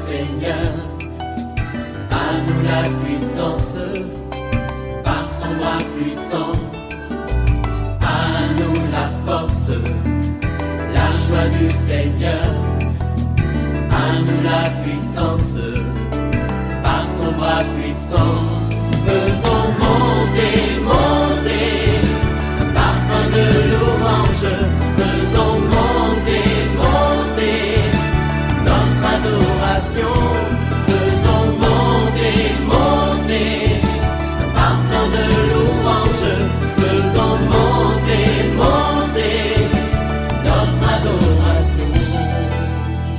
Seigneur. À nous la puissance, par son bras puissant. À nous la force, la joie du Seigneur. À nous la puissance, par son bras puissant. Faisons monter, monter, parfum de louange. Faisons monter, monter, notre adoration. Faisons monter, monter, parfum de louange. Faisons monter, monter, notre adoration.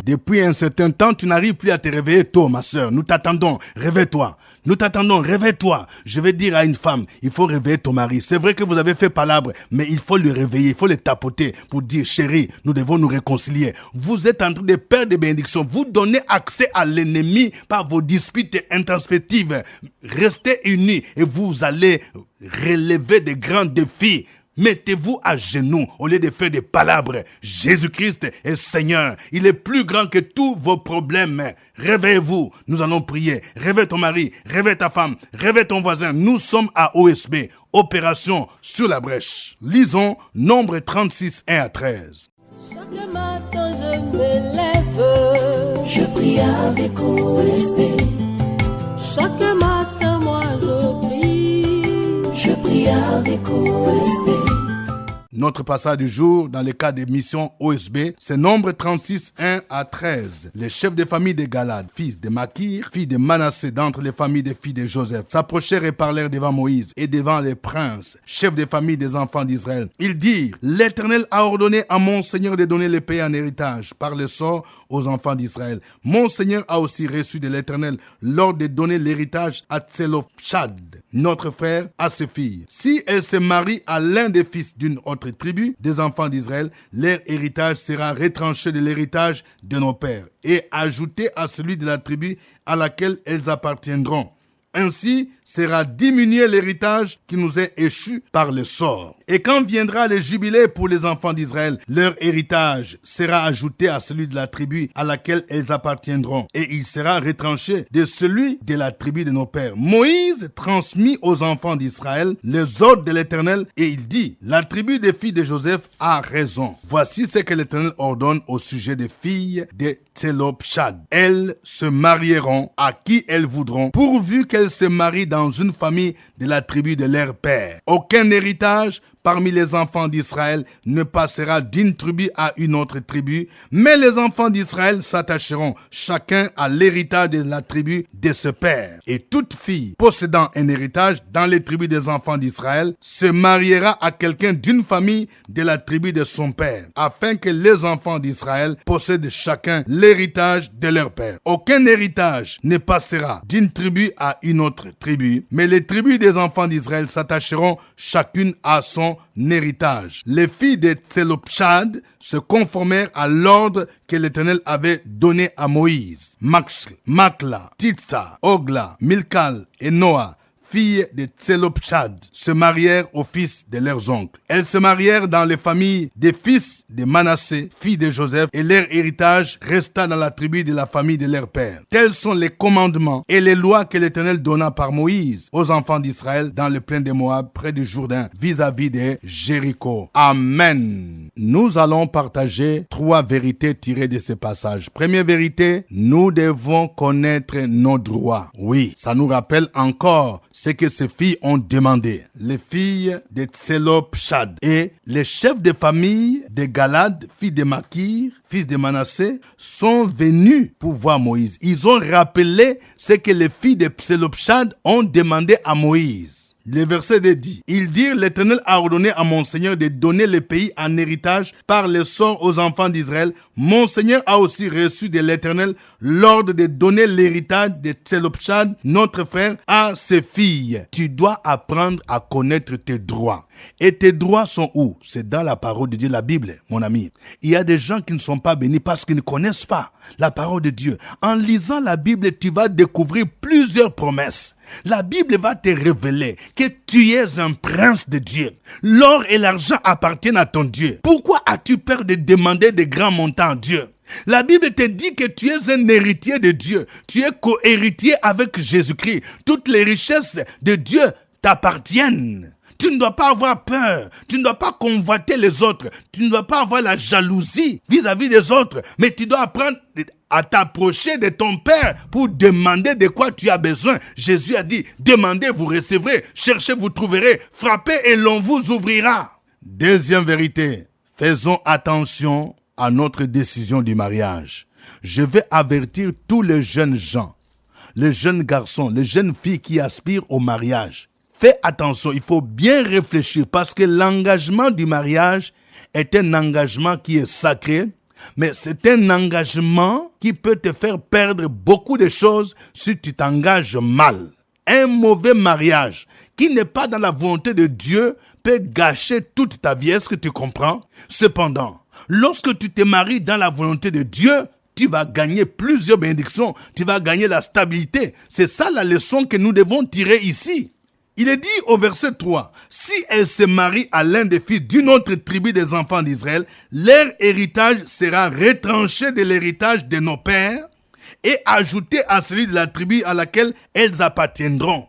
Depuis un certain temps, tu n'arrives plus à te réveiller tôt, ma sœur. Nous t'attendons, réveille-toi. Nous t'attendons, réveille-toi. Je vais dire à une femme, il faut réveiller ton mari. C'est vrai que vous avez fait palabre, mais il faut le réveiller, il faut le tapoter pour dire, chérie, nous devons nous réconcilier. Vous êtes en train de perdre des bénédictions. Vous donnez accès à l'ennemi par vos disputes introspectives. Restez unis et vous allez relever des grands défis. Mettez-vous à genoux au lieu de faire des palabres. Jésus-Christ est Seigneur. Il est plus grand que tous vos problèmes. Réveillez-vous. Nous allons prier. Réveille ton mari. Réveille ta femme. Réveille ton voisin. Nous sommes à OSB. Opération sur la brèche. Lisons Nombre 36, 1 à 13. Chaque matin je me lève, Je prie avec OSB. chaque matin moi je prie. Je prie avec OSB. Notre passage du jour dans le cas des missions OSB, c'est Nombre 36, 1 à 13. Les chefs des familles de Galad, fils de Makir, fils de Manassé, d'entre les familles des filles de Joseph, s'approchèrent et parlèrent devant Moïse et devant les princes, chefs des familles des enfants d'Israël. Ils dirent, l'Éternel a ordonné à mon Seigneur de donner le pays en héritage par le sort aux enfants d'Israël. Mon Seigneur a aussi reçu de l'Éternel l'ordre de donner l'héritage à Tselophshad, notre frère, à ses filles. Si elle se marie à l'un des fils d'une autre tribu des enfants d'Israël, leur héritage sera retranché de l'héritage de nos pères et ajouté à celui de la tribu à laquelle elles appartiendront. Ainsi sera diminué l'héritage qui nous est échu par le sort. Et quand viendra le jubilé pour les enfants d'Israël, leur héritage sera ajouté à celui de la tribu à laquelle elles appartiendront. Et il sera retranché de celui de la tribu de nos pères. Moïse transmit aux enfants d'Israël les ordres de l'Éternel et il dit, la tribu des filles de Joseph a raison. Voici ce que l'Éternel ordonne au sujet des filles de Tselophshad. Elles se marieront à qui elles voudront, pourvu qu'elles se marient dans une famille de la tribu de leur père. Aucun héritage parmi les enfants d'Israël ne passera d'une tribu à une autre tribu, mais les enfants d'Israël s'attacheront chacun à l'héritage de la tribu de ce père. Et toute fille possédant un héritage dans les tribus des enfants d'Israël se mariera à quelqu'un d'une famille de la tribu de son père, afin que les enfants d'Israël possèdent chacun l'héritage de leur père. Aucun héritage ne passera d'une tribu à une autre tribu, mais les tribus des enfants d'Israël s'attacheront chacune à son héritage. Les filles de Tselophshad se conformèrent à l'ordre que l'Éternel avait donné à Moïse. Makla, Titsa, Ogla, Milkal et Noah, filles de Tselophshad, se marièrent aux fils de leurs oncles. Elles se marièrent dans les familles des fils de Manassé, fils de Joseph, et leur héritage resta dans la tribu de la famille de leur père. Tels sont les commandements et les lois que l'Éternel donna par Moïse aux enfants d'Israël dans le plain de Moab, près du Jourdain, vis-à-vis de Jéricho. Amen. Nous allons partager 3 vérités tirées de ce passage. Première vérité, nous devons connaître nos droits. Oui, ça nous rappelle encore ce que ces filles ont demandé. Les filles de Tselophshad et les chefs de famille de Galad, fils de Makir, fils de Manassé, sont venus pour voir Moïse. Ils ont rappelé ce que les filles de Tselophshad ont demandé à Moïse. Le verset dit, ils dirent, l'Éternel a ordonné à mon Seigneur de donner le pays en héritage par le sort aux enfants d'Israël. Mon Seigneur a aussi reçu de l'Éternel l'ordre de donner l'héritage de Tselophshad, notre frère, à ses filles. Tu dois apprendre à connaître tes droits. Et tes droits sont où? C'est dans la parole de Dieu, la Bible, mon ami. Il y a des gens qui ne sont pas bénis parce qu'ils ne connaissent pas la parole de Dieu. En lisant la Bible, tu vas découvrir plusieurs promesses. La Bible va te révéler que tu es un prince de Dieu. L'or et l'argent appartiennent à ton Dieu. Pourquoi as-tu peur de demander de grands montants à Dieu? La Bible te dit que tu es un héritier de Dieu. Tu es co-héritier avec Jésus-Christ. Toutes les richesses de Dieu t'appartiennent. Tu ne dois pas avoir peur. Tu ne dois pas convoiter les autres. Tu ne dois pas avoir la jalousie vis-à-vis des autres. Mais tu dois apprendre à t'approcher de ton Père pour demander de quoi tu as besoin. Jésus a dit, demandez, vous recevrez. Cherchez, vous trouverez. Frappez et l'on vous ouvrira. Deuxième vérité, faisons attention à notre décision du mariage. Je vais avertir tous les jeunes gens, les jeunes garçons, les jeunes filles qui aspirent au mariage. Fais attention, il faut bien réfléchir parce que l'engagement du mariage est un engagement qui est sacré, mais c'est un engagement qui peut te faire perdre beaucoup de choses si tu t'engages mal. Un mauvais mariage qui n'est pas dans la volonté de Dieu peut gâcher toute ta vie. Est-ce que tu comprends? Cependant, lorsque tu te maries dans la volonté de Dieu, tu vas gagner plusieurs bénédictions, tu vas gagner la stabilité. C'est ça la leçon que nous devons tirer ici. Il est dit au verset 3, « Si elle se marie à l'un des fils d'une autre tribu des enfants d'Israël, leur héritage sera retranché de l'héritage de nos pères et ajouté à celui de la tribu à laquelle elles appartiendront. »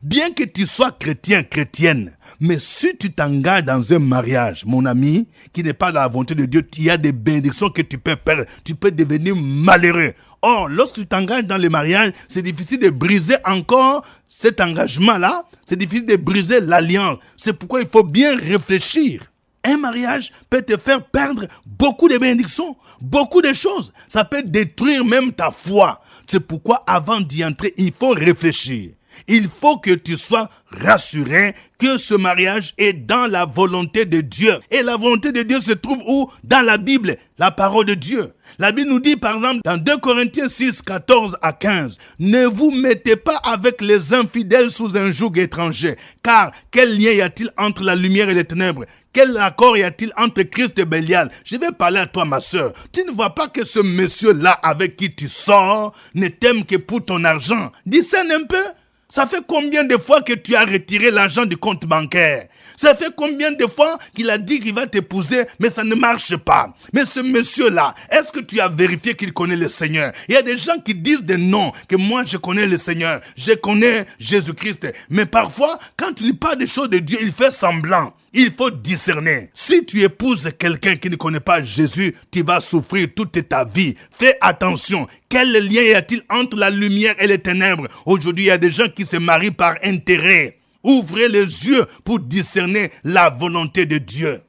Bien que tu sois chrétien, chrétienne, mais si tu t'engages dans un mariage, mon ami, qui n'est pas dans la volonté de Dieu, il y a des bénédictions que tu peux perdre, tu peux devenir malheureux. Or, lorsque tu t'engages dans le mariage, c'est difficile de briser encore cet engagement-là, c'est difficile de briser l'alliance. C'est pourquoi il faut bien réfléchir. Un mariage peut te faire perdre beaucoup de bénédictions, beaucoup de choses. Ça peut détruire même ta foi. C'est pourquoi avant d'y entrer, il faut réfléchir. Il faut que tu sois rassuré que ce mariage est dans la volonté de Dieu. Et la volonté de Dieu se trouve où? Dans la Bible, la parole de Dieu. La Bible nous dit par exemple dans 2 Corinthiens 6, 14 à 15, « Ne vous mettez pas avec les infidèles sous un joug étranger, car quel lien y a-t-il entre la lumière et les ténèbres ? Quel accord y a-t-il entre Christ et Bélial ?» Je vais parler à toi, ma sœur. Tu ne vois pas que ce monsieur-là avec qui tu sors ne t'aime que pour ton argent. Discerne un peu. Ça fait combien de fois que tu as retiré l'argent du compte bancaire? Ça fait combien de fois qu'il a dit qu'il va t'épouser, mais ça ne marche pas? Mais ce monsieur-là, est-ce que tu as vérifié qu'il connaît le Seigneur? Il y a des gens qui disent des noms, que moi je connais le Seigneur, je connais Jésus-Christ. Mais parfois, quand tu lui parles des choses de Dieu, il fait semblant. Il faut discerner. Si tu épouses quelqu'un qui ne connaît pas Jésus, tu vas souffrir toute ta vie. Fais attention. Quel lien y a-t-il entre la lumière et les ténèbres? Aujourd'hui, il y a des gens qui se marient par intérêt. Ouvrez les yeux pour discerner la volonté de Dieu.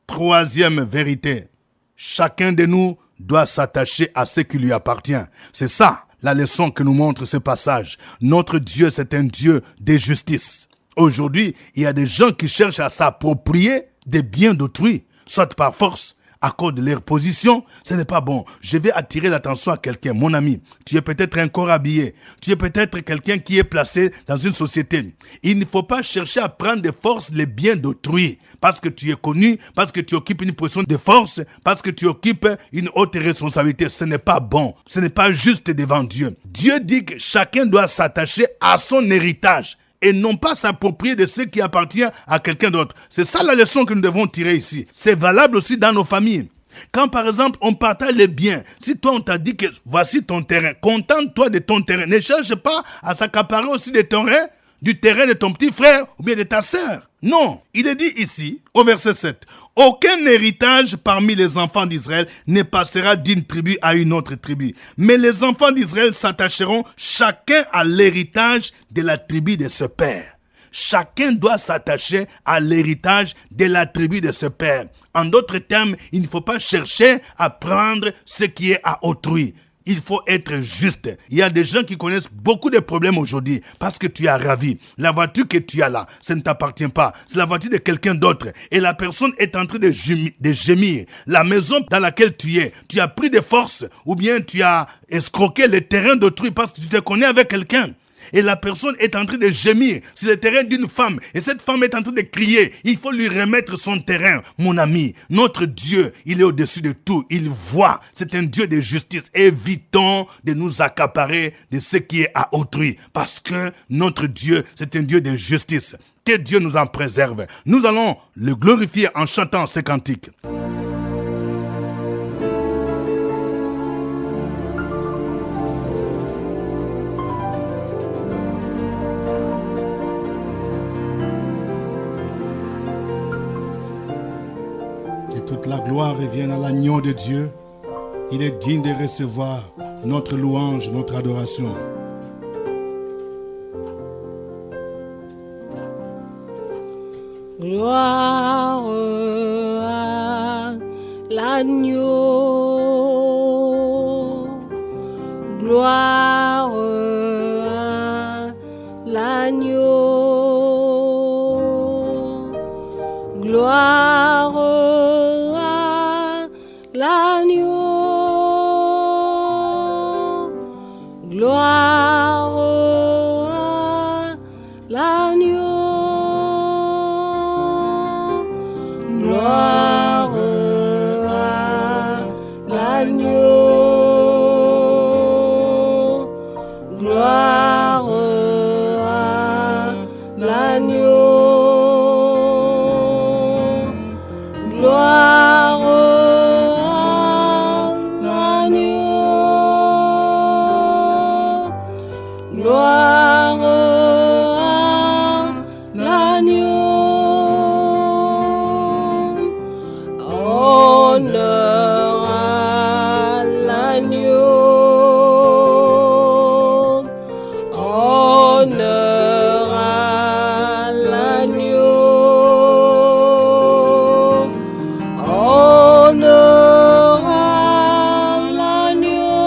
Troisième vérité. Chacun de nous doit s'attacher à ce qui lui appartient. C'est ça la leçon que nous montre ce passage. Notre Dieu, c'est un Dieu de justice. Aujourd'hui, il y a des gens qui cherchent à s'approprier des biens d'autrui, soit par force, à cause de leur position. Ce n'est pas bon. Je vais attirer l'attention à quelqu'un, mon ami. Tu es peut-être encore habillé. Tu es peut-être quelqu'un qui est placé dans une société. Il ne faut pas chercher à prendre de force les biens d'autrui. Parce que tu es connu, parce que tu occupes une position de force, parce que tu occupes une haute responsabilité. Ce n'est pas bon. Ce n'est pas juste devant Dieu. Dieu dit que chacun doit s'attacher à son héritage et non pas s'approprier de ce qui appartient à quelqu'un d'autre. C'est ça la leçon que nous devons tirer ici. C'est valable aussi dans nos familles. Quand par exemple on partage les biens, si toi on t'a dit que voici ton terrain, contente-toi de ton terrain. Ne cherche pas à s'accaparer aussi du terrain de ton petit frère ou bien de ta sœur. Non, il est dit ici, au verset 7, « Aucun héritage parmi les enfants d'Israël ne passera d'une tribu à une autre tribu. Mais les enfants d'Israël s'attacheront chacun à l'héritage de la tribu de ce père. » Chacun doit s'attacher à l'héritage de la tribu de ce père. En d'autres termes, il ne faut pas chercher à prendre ce qui est à autrui. Il faut être juste. Il y a des gens qui connaissent beaucoup de problèmes aujourd'hui parce que tu as ravi. La voiture que tu as là, ça ne t'appartient pas. C'est la voiture de quelqu'un d'autre. Et la personne est en train de gémir. La maison dans laquelle tu es, tu as pris des forces ou bien tu as escroqué le terrain d'autrui parce que tu te connais avec quelqu'un. Et la personne est en train de gémir sur le terrain d'une femme. Et cette femme est en train de crier. Il faut lui remettre son terrain. Mon ami, notre Dieu, il est au-dessus de tout. Il voit. C'est un Dieu de justice. Évitons de nous accaparer de ce qui est à autrui. Parce que notre Dieu, c'est un Dieu de justice. Que Dieu nous en préserve. Nous allons le glorifier en chantant ces cantiques. gloire revienne à l'agneau de Dieu. Il est digne de recevoir notre louange, notre adoration. Gloire à l'agneau, gloire à l'agneau, gloire à l'agneau, gloire à l'agneau. Gloire à l'agneau, gloire à l'agneau, gloire à l'agneau, gloire à l'agneau. Honneur à l'agneau, honneur à l'agneau, honneur à l'agneau,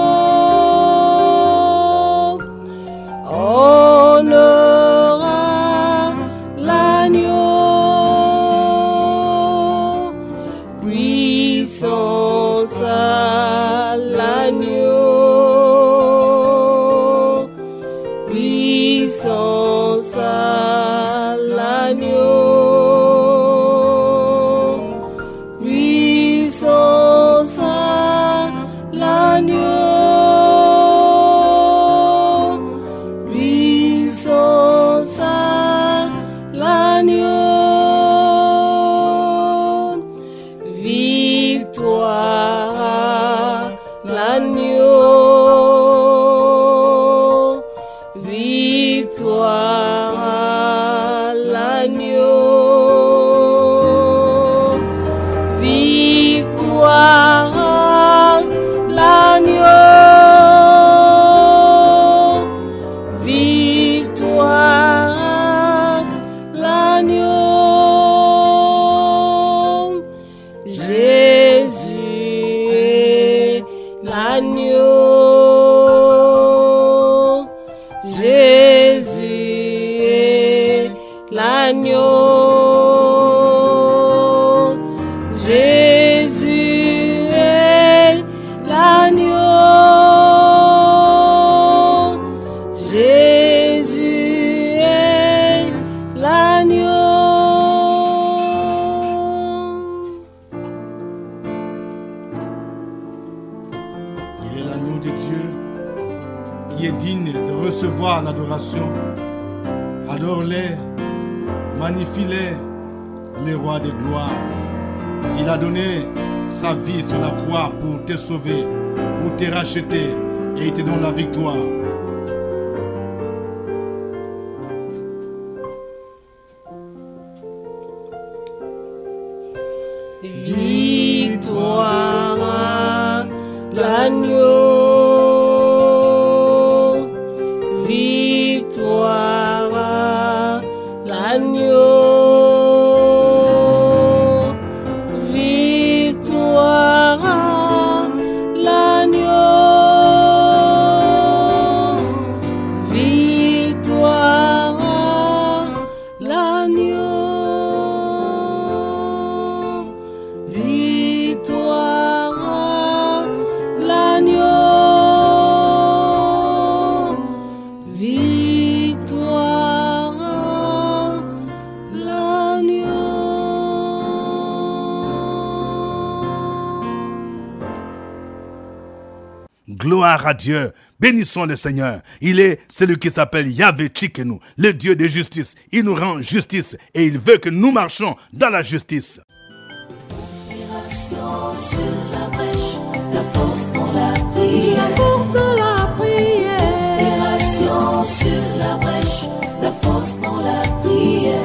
honneur à l'agneau. Puissance à l'agneau, puissance à l'agneau, puissance à l'agneau, puissance à l'agneau. Victoire à l'agneau, victoire à l'agneau, victoire à l'agneau, victoire à l'agneau. Jésus est l'agneau, Jésus est l'agneau, Jésus est l'agneau, Jésus est l'agneau. Il est l'agneau de Dieu qui est digne de recevoir l'adoration. Adore-les, magnifie-les, les rois de gloire. Il a donné sa vie sur la croix pour te sauver, pour te racheter, et il te donne la victoire. Victoire à l'agneau, victoire à l'agneau, victoire à l'agneau, victoire à l'agneau, victoire à l'agneau, victoire à l'agneau. Gloire à Dieu. Bénissons le Seigneur. Il est celui qui s'appelle Yahvé Tchikenu, le Dieu de justice. Il nous rend justice et il veut que nous marchions dans la justice. Opération sur la brèche, la force dans la prière. La force de la prière. Opération sur la brèche, la force dans la prière.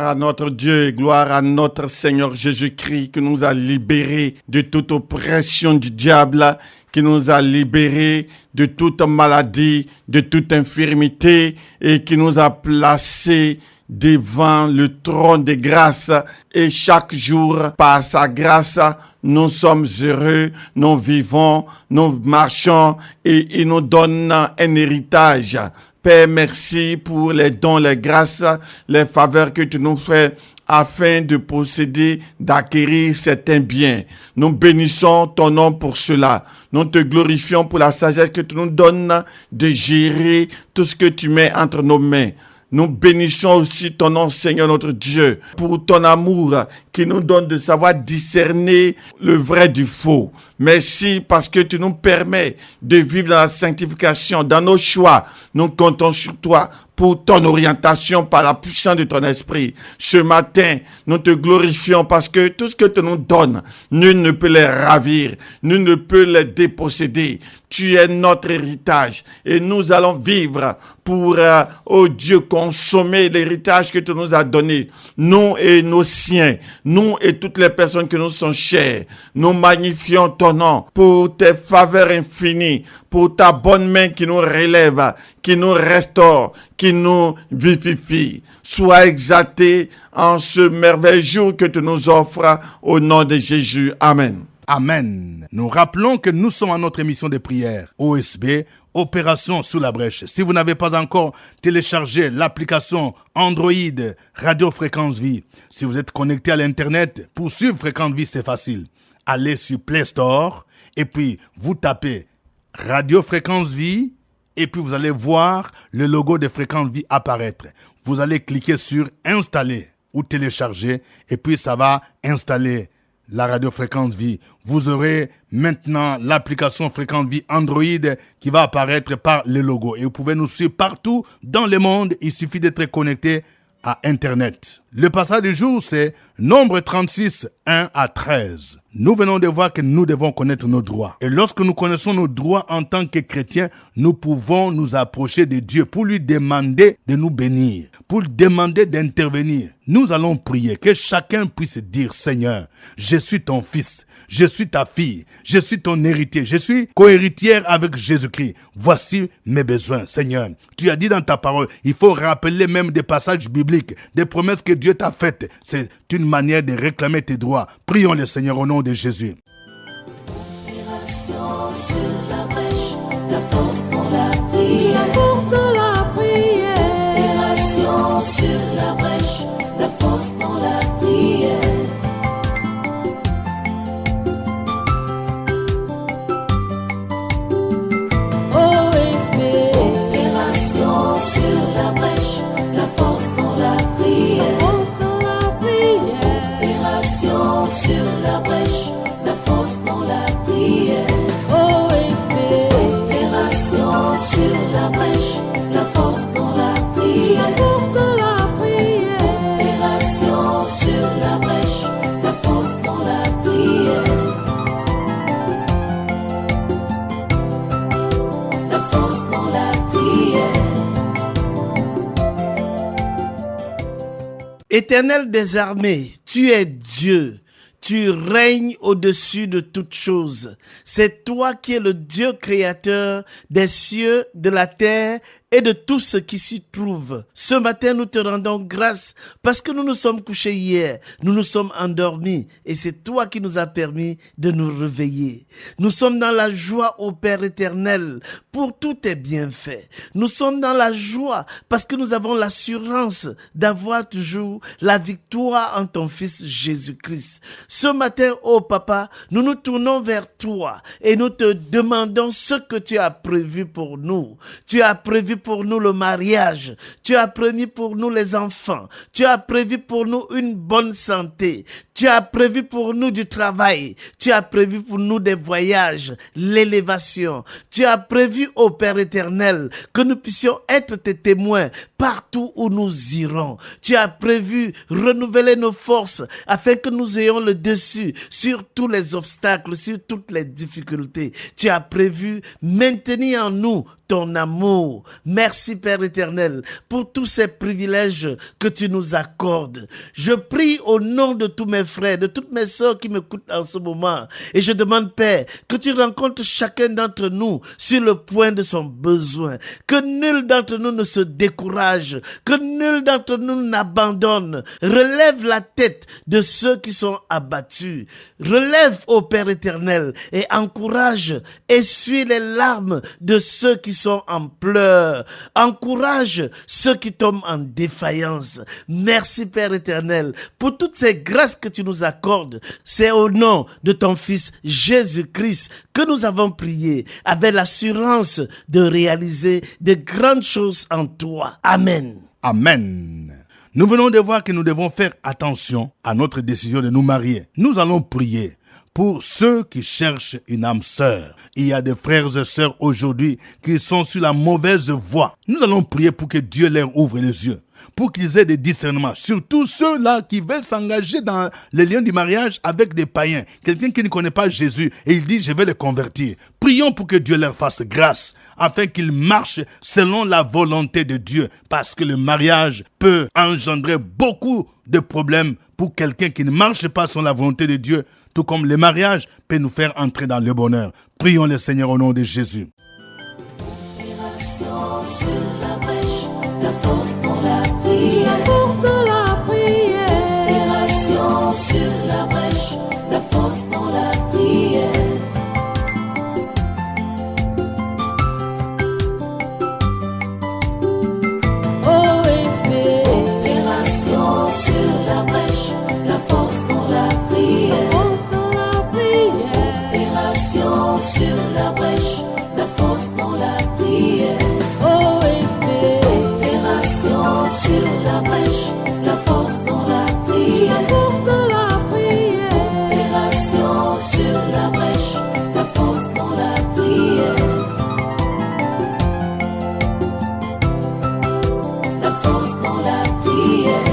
à notre Dieu et gloire à notre Seigneur Jésus-Christ qui nous a libérés de toute oppression du diable, qui nous a libérés de toute maladie, de toute infirmité et qui nous a placés devant le trône de grâce. Et chaque jour, par sa grâce, nous sommes heureux, nous vivons, nous marchons et il nous donne un héritage. Père, merci pour les dons, les grâces, les faveurs que tu nous fais afin de posséder, d'acquérir certains biens. Nous bénissons ton nom pour cela. Nous te glorifions pour la sagesse que tu nous donnes de gérer tout ce que tu mets entre nos mains. Nous bénissons aussi ton nom, Seigneur notre Dieu, pour ton amour qui nous donne de savoir discerner le vrai du faux. Merci parce que tu nous permets de vivre dans la sanctification, dans nos choix. Nous comptons sur toi pour ton orientation par la puissance de ton esprit. Ce matin, nous te glorifions parce que tout ce que tu nous donnes, nul ne peut les ravir, nul ne peut les déposséder. Tu es notre héritage et nous allons vivre pour, oh Dieu, consommer l'héritage que tu nous as donné. Nous et nos siens, nous et toutes les personnes que nous sont chères. Nous magnifions ton nom pour tes faveurs infinies, pour ta bonne main qui nous relève, qui nous restaure, qui nous vivifie. Sois exalté en ce merveilleux jour que tu nous offres au nom de Jésus. Amen. Amen. Nous rappelons que nous sommes à notre émission de prière OSB, Opération sous la brèche. Si vous n'avez pas encore téléchargé l'application Android Radio Fréquence Vie, si vous êtes connecté à l'Internet, pour suivre Fréquence Vie, c'est facile. Allez sur Play Store et puis vous tapez Radio Fréquence Vie et puis vous allez voir le logo de Fréquence Vie apparaître. Vous allez cliquer sur Installer ou télécharger et puis ça va installer la radio Fréquence Vie. Vous aurez maintenant l'application Fréquence Vie Android qui va apparaître par le logo. Et vous pouvez nous suivre partout dans le monde. Il suffit d'être connecté à Internet. Le passage du jour, c'est Nombre 36, 1 à 13. Nous venons de voir que nous devons connaître nos droits. Et lorsque nous connaissons nos droits en tant que chrétiens, nous pouvons nous approcher de Dieu pour lui demander de nous bénir, pour lui demander d'intervenir. Nous allons prier que chacun puisse dire, Seigneur, je suis ton fils, je suis ta fille, je suis ton héritier, je suis co-héritière avec Jésus-Christ. Voici mes besoins, Seigneur. Tu as dit dans ta parole, il faut rappeler même des passages bibliques, des promesses que Dieu t'a faites. C'est une manière de réclamer tes droits. Prions le Seigneur au nom de Jésus. Opération sur la brèche, la force dans la prière. La force de la prière. Opération sur la brèche, la force dans la prière. OSB. Opération sur la brèche, la force dans la prière. Force de la prière. Opération sur la brèche, la force dans la prière. OSB. Opération sur la brèche, la force dans la prière. La force de la prière. Opération sur la brèche, la force dans la prière. La force dans la prière. Éternel des armées, tu es Dieu. Tu règnes au-dessus de toutes choses. C'est toi qui es le Dieu créateur des cieux, de la terre et de tout ce qui s'y trouve. Ce matin, nous te rendons grâce parce que nous nous sommes couchés hier, nous nous sommes endormis et c'est toi qui nous as permis de nous réveiller. Nous sommes dans la joie au Père éternel pour tous tes bienfaits. Nous sommes dans la joie parce que nous avons l'assurance d'avoir toujours la victoire en ton Fils Jésus-Christ. Ce matin, oh Papa, nous nous tournons vers toi et nous te demandons ce que tu as prévu pour nous. Tu as prévu pour nous le mariage, tu as prévu pour nous les enfants, tu as prévu pour nous une bonne santé, Tu as prévu pour nous du travail. Tu as prévu pour nous des voyages, l'élévation. Tu as prévu, ô Père éternel, que nous puissions être tes témoins partout où nous irons. Tu as prévu renouveler nos forces afin que nous ayons le dessus sur tous les obstacles, sur toutes les difficultés. Tu as prévu maintenir en nous ton amour. Merci Père éternel pour tous ces privilèges que tu nous accordes. Je prie au nom de tous mes frères, de toutes mes sœurs qui m'écoutent en ce moment, et je demande Père que tu rencontres chacun d'entre nous sur le point de son besoin, que nul d'entre nous ne se décourage, que nul d'entre nous n'abandonne. Relève la tête de ceux qui sont abattus. Relève, ô Père éternel, et encourage, essuie les larmes de ceux qui sont en pleurs. Encourage ceux qui tombent en défaillance. Merci Père éternel pour toutes ces grâces que tu nous accordes. C'est au nom de ton Fils Jésus-Christ que nous avons prié avec l'assurance de réaliser de grandes choses en toi. Amen. Amen. Nous venons de voir que nous devons faire attention à notre décision de nous marier. Nous allons prier pour ceux qui cherchent une âme sœur. Il y a des frères et sœurs aujourd'hui qui sont sur la mauvaise voie. Nous allons prier pour que Dieu leur ouvre les yeux, pour qu'ils aient des discernements. Surtout ceux-là qui veulent s'engager dans les liens du mariage avec des païens. Quelqu'un qui ne connaît pas Jésus et il dit « je vais les convertir ». Prions pour que Dieu leur fasse grâce afin qu'ils marchent selon la volonté de Dieu. Parce que le mariage peut engendrer beaucoup de problèmes pour quelqu'un qui ne marche pas selon la volonté de Dieu. Tout comme le mariage peut nous faire entrer dans le bonheur. Prions le Seigneur au nom de Jésus. Opération sur la brèche, la force dans la prière. La force de la prière. Opération sur la brèche, la force dans la prière. OSB. Opération sur la brèche, la force dans la prière. Force de la prière. Opération sur la brèche, la force dans la prière. OSB. Opération sur la brèche, la force dans la prière. Force de la prière. Opération sur la brèche, la force dans la prière. La force dans la prière.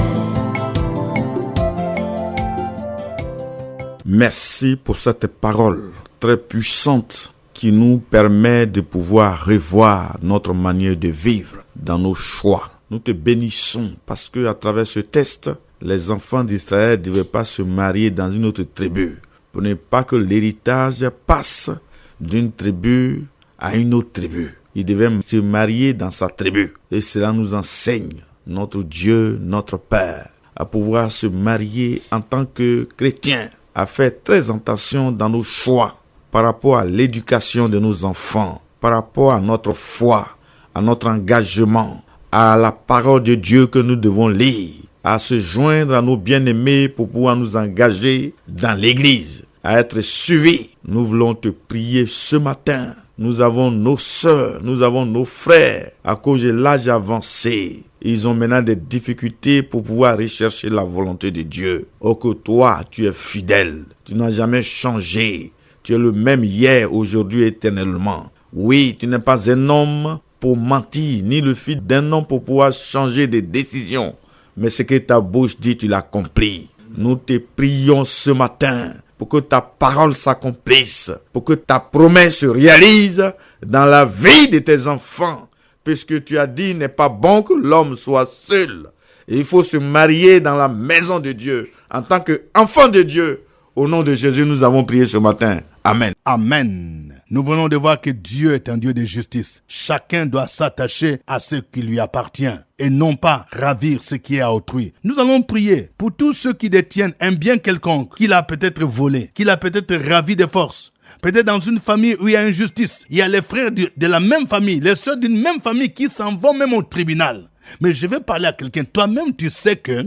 Merci pour cette parole très puissante qui nous permet de pouvoir revoir notre manière de vivre dans nos choix. Nous te bénissons parce que à travers ce test, les enfants d'Israël ne devaient pas se marier dans une autre tribu pour ne pas que l'héritage passe d'une tribu à une autre tribu. Ils devaient se marier dans sa tribu et cela nous enseigne notre Dieu, notre Père, à pouvoir se marier en tant que chrétien, à faire très attention dans nos choix par rapport à l'éducation de nos enfants, par rapport à notre foi, à notre engagement, à la parole de Dieu que nous devons lire, à se joindre à nos bien-aimés pour pouvoir nous engager dans l'église, à être suivis. Nous voulons te prier ce matin. Nous avons nos sœurs, nous avons nos frères, à cause de l'âge avancé. Ils ont maintenant des difficultés pour pouvoir rechercher la volonté de Dieu. Oh, que toi, tu es fidèle. Tu n'as jamais changé. Tu es le même hier, aujourd'hui, éternellement. Oui, tu n'es pas un homme pour mentir, ni le fils d'un homme pour pouvoir changer de décision. Mais ce que ta bouche dit, tu l'accomplis. Nous te prions ce matin pour que ta parole s'accomplisse, pour que ta promesse se réalise dans la vie de tes enfants. Puisque tu as dit, il n'est pas bon que l'homme soit seul. Et il faut se marier dans la maison de Dieu. En tant qu'enfant de Dieu, au nom de Jésus, nous avons prié ce matin. Amen. Amen. Nous venons de voir que Dieu est un Dieu de justice. Chacun doit s'attacher à ce qui lui appartient et non pas ravir ce qui est à autrui. Nous allons prier pour tous ceux qui détiennent un bien quelconque, qu'il a peut-être volé, qu'il a peut-être ravi de force. Peut-être dans une famille où il y a injustice, il y a les frères de la même famille, les sœurs d'une même famille qui s'en vont même au tribunal. Mais je vais parler à quelqu'un. Toi-même, tu sais que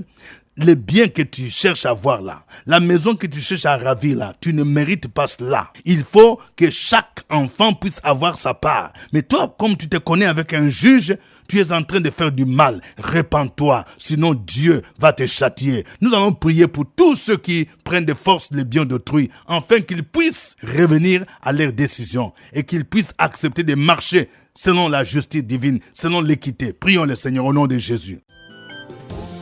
le bien que tu cherches à voir là, la maison que tu cherches à ravir là, tu ne mérites pas cela. Il faut que chaque enfant puisse avoir sa part. Mais toi, comme tu te connais avec un juge, tu es en train de faire du mal. Répands-toi, sinon Dieu va te châtier. Nous allons prier pour tous ceux qui prennent de force les biens d'autrui, afin qu'ils puissent revenir à leurs décisions et qu'ils puissent accepter de marcher selon la justice divine, selon l'équité. Prions le Seigneur au nom de Jésus.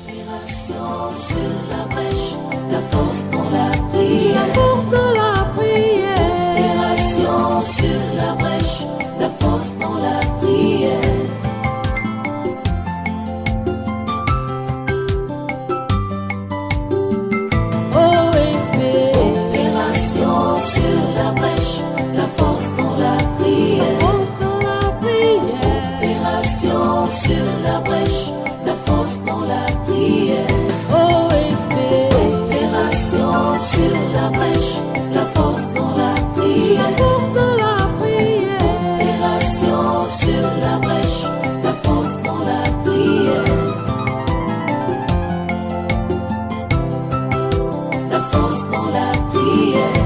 Opération sur la brèche, la force dans la prière. La force dans la prière. Opération sur la brèche, la force dans la prière. OSB. Opération sur la brèche, la force dans la prière. Force dans la prière. Opération sur la brèche, la force dans la prière. OSB. Opération sur la brèche, la force dans la prière. Force dans la prière. Opération sur la brèche, la force dans la prière. La force dans la prière.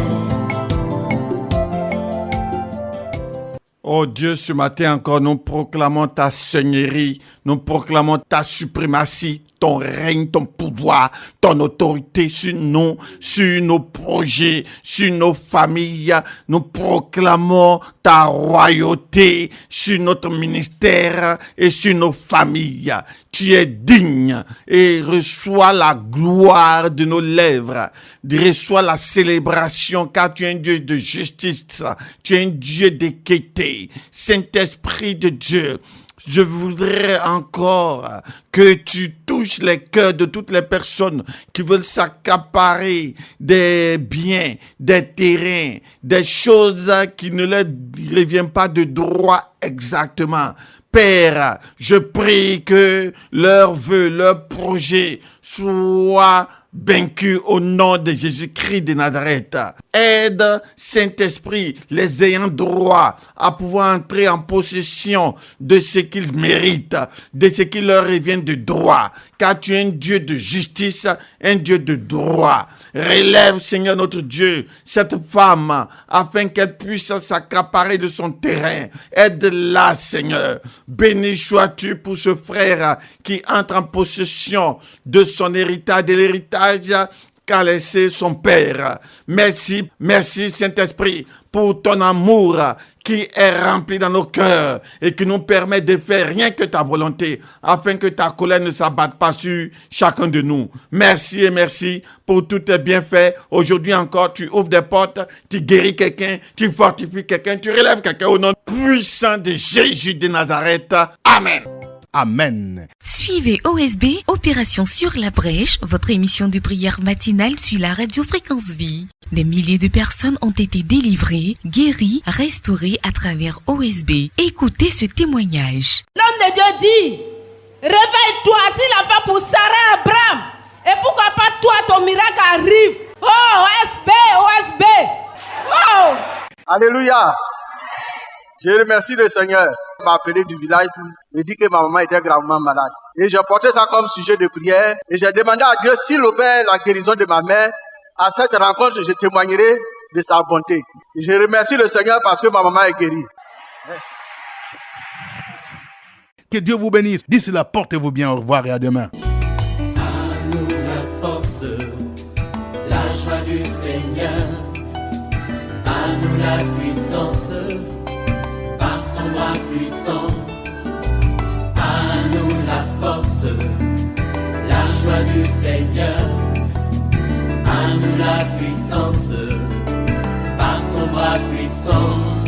Oh Dieu, ce matin encore, nous proclamons ta seigneurie, nous proclamons ta suprématie, ton règne, ton pouvoir, ton autorité sur nous, sur nos projets, sur nos familles. Nous proclamons ta royauté sur notre ministère et sur nos familles. Tu es digne et reçois la gloire de nos lèvres. Reçois la célébration car tu es un Dieu de justice. Tu es un Dieu d'équité. Saint-Esprit de Dieu, je voudrais encore que tu touches les cœurs de toutes les personnes qui veulent s'accaparer des biens, des terrains, des choses qui ne leur reviennent pas de droit exactement. Père, je prie que leurs vœux, leurs projets soient vaincus au nom de Jésus-Christ de Nazareth. Aide, Saint-Esprit, les ayants droit à pouvoir entrer en possession de ce qu'ils méritent, de ce qui leur revient de droit, car tu es un Dieu de justice, un Dieu de droit. Relève, Seigneur notre Dieu, cette femme, afin qu'elle puisse s'accaparer de son terrain. Aide-la, Seigneur. Béni sois-tu pour ce frère qui entre en possession de son héritage, de l'héritage qu'a laissé son père. Merci, merci Saint-Esprit pour ton amour qui est rempli dans nos cœurs et qui nous permet de faire rien que ta volonté afin que ta colère ne s'abatte pas sur chacun de nous. Merci et merci pour tous tes bienfaits. Aujourd'hui encore, tu ouvres des portes, tu guéris quelqu'un, tu fortifies quelqu'un, tu relèves quelqu'un au nom puissant de Jésus de Nazareth. Amen. Amen. Suivez OSB, Opération sur la brèche, votre émission de prière matinale sur la radio Fréquence Vie. Des milliers de personnes ont été délivrées, guéries, restaurées à travers OSB. Écoutez ce témoignage. L'homme de Dieu dit, réveille-toi, s'il a fait pour Sarah Abraham, et pourquoi pas toi, ton miracle arrive. Oh, OSB, OSB. Oh. Alléluia. Je remercie le Seigneur. Il m'a appelé du village pour me dire que ma maman était gravement malade. Et j'ai porté ça comme sujet de prière. Et j'ai demandé à Dieu s'il opère la guérison de ma mère. À cette rencontre, je témoignerai de sa bonté. Et je remercie le Seigneur parce que ma maman est guérie. Merci. Que Dieu vous bénisse. D'ici là, portez-vous bien. Au revoir et à demain. À nous la force, la joie du Seigneur. À nous la puissance, par son bras puissant. À nous la force, la joie du Seigneur. À nous la puissance, par son bras puissant.